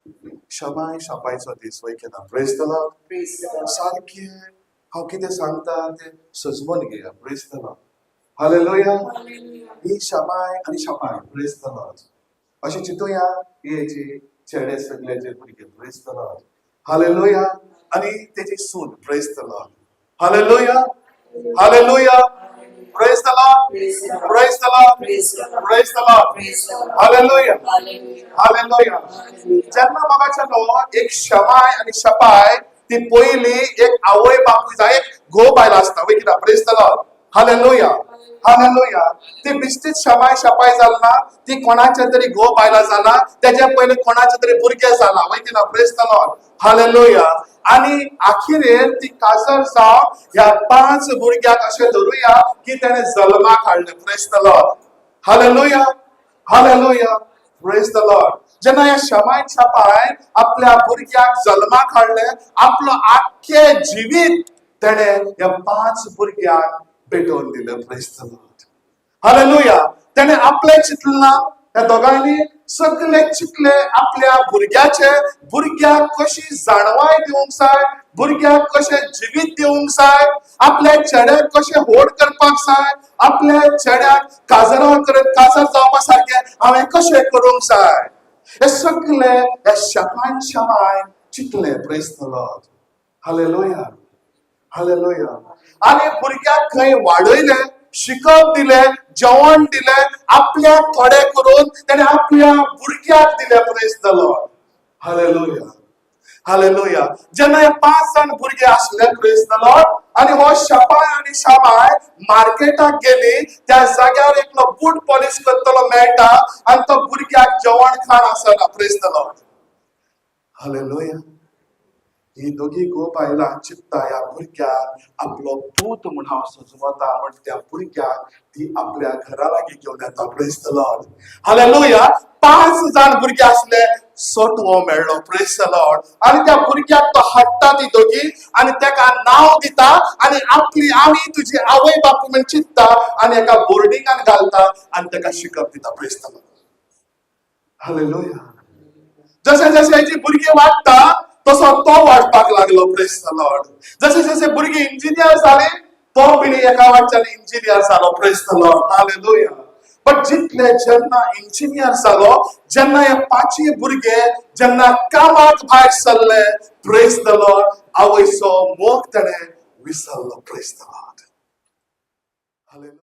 शमाय शापायचो this वयखेना praise the Lord सारखे हांव कितें सांगता ते सजमून घेया प्रेज द लॉर्ड हालेलुया ही शमाय आणि शापाय प्रेज द लॉर्ड अशें चिंतुया ही हेची चेडे सगळे जे भुरगे प्रेज द लॉर्ड हालेलुया आणि तेजी सून praise the lord hallelujah hallelujah Praise the Lord. Praise the Lord. Praise the Lord. Hallelujah. Hallelujah. जेन्ना बघायचो एक शमाय आणि शपाय ती पहिली एक आवय बापूय जाय एक घोव बायल आसता वय कित्याक praise the lord hallelujah hallelujah ती बिश्टीत शमाय शपाय जालना ती कोणाच्या तरी घोव बायला जाला तेजे पयले कोणाचे तरी भुरगे जाला वय कित्याक प्रेज द लॉर्ड हालेलुया आणि अखेरेर ती काजर जाव ह्या 5 भुरग्याक अशें धरूया की तेणे जल्माक हाडले praise the lord hallelujah hallelujah praise the Lord जेन्ना ह्या शमाय छापाय आपल्या भुरग्याक जल्माक हाडले आपलो आख्खे जिवीत तेणे ह्या 5 भुरग्याक भेटोवन दिले प्रेज द लॉर्ड हालेलुया तेणे आपले चिंतलें त्या दोगांनी सगळे चिंतले आपल्या भुरग्याक कशी जाणवाय दिवंक जाय भुरग्याक कशें जिवीत दिवंक जाय आपल्या चेड्याक कशें व्हड करपाक जाय आपल्या चेड्याक काजर जावपा सारखे हांवें कशें करूंक जाय हे सगळे हे शमाय चिंतले praise the lord hallelujah hallelujah आणि भुरग्याक खंय वाडयले शिकप दिले जेवण दिले आपल्या थोडे करून त्याने आपल्या भुरग्याक दिले praise the lord hallelujah hallelujah जेन्ना हे 5 जाण भुरगे आसले प्रेज द लॉर्ड आणि हो शपाय आणि शमाय मार्केटाक गेली त्या जाग्यार एकलो बूट पॉलिश करतलो मेळटा आणि तो भुरग्याक जेवण खाण आसना प्रेज द लॉर्ड हालेलुया ही दोघी घोव बायलां चित्ता ह्या भुरग्याक आपलो पूत म्हूण हांव सजमता म्हण त्या भुरग्याक ती आपल्या घरा लागीं घेवन येता प्रेज द लॉर्ड हालेलुया 5 जाण भुरगे आसले सटवो मेळ्ळो प्रेज द लॉर्ड आणि त्या भुरग्याक तो हाडटा ती दोघी आणि तेका नांव दिता आणि आपली आमी तुजी आवय बापूय म्हण चित्ता आणि एका बोर्डिंगान घालता आणि तेका शिकप दिता प्रेज द लॉर्ड हालेलुया जशे जशे हेची भुरगीं वाडटा तसो तो वाडपाक लागलो प्रेज द लॉर्ड जशे जशे भुरगे इंजिनियर जाले तो बिणी एका वाटच्यान इंजिनियर जालो praise the lord hallelujah but जितले जेन्ना इंजिनियर जालो जेन्ना हे 5 भुरगे जेन्ना कामाक भायर सरले प्रेज द लॉर्ड आवयचो मोग तेणे विसरलो प्रेज द लॉर्ड हालेलुया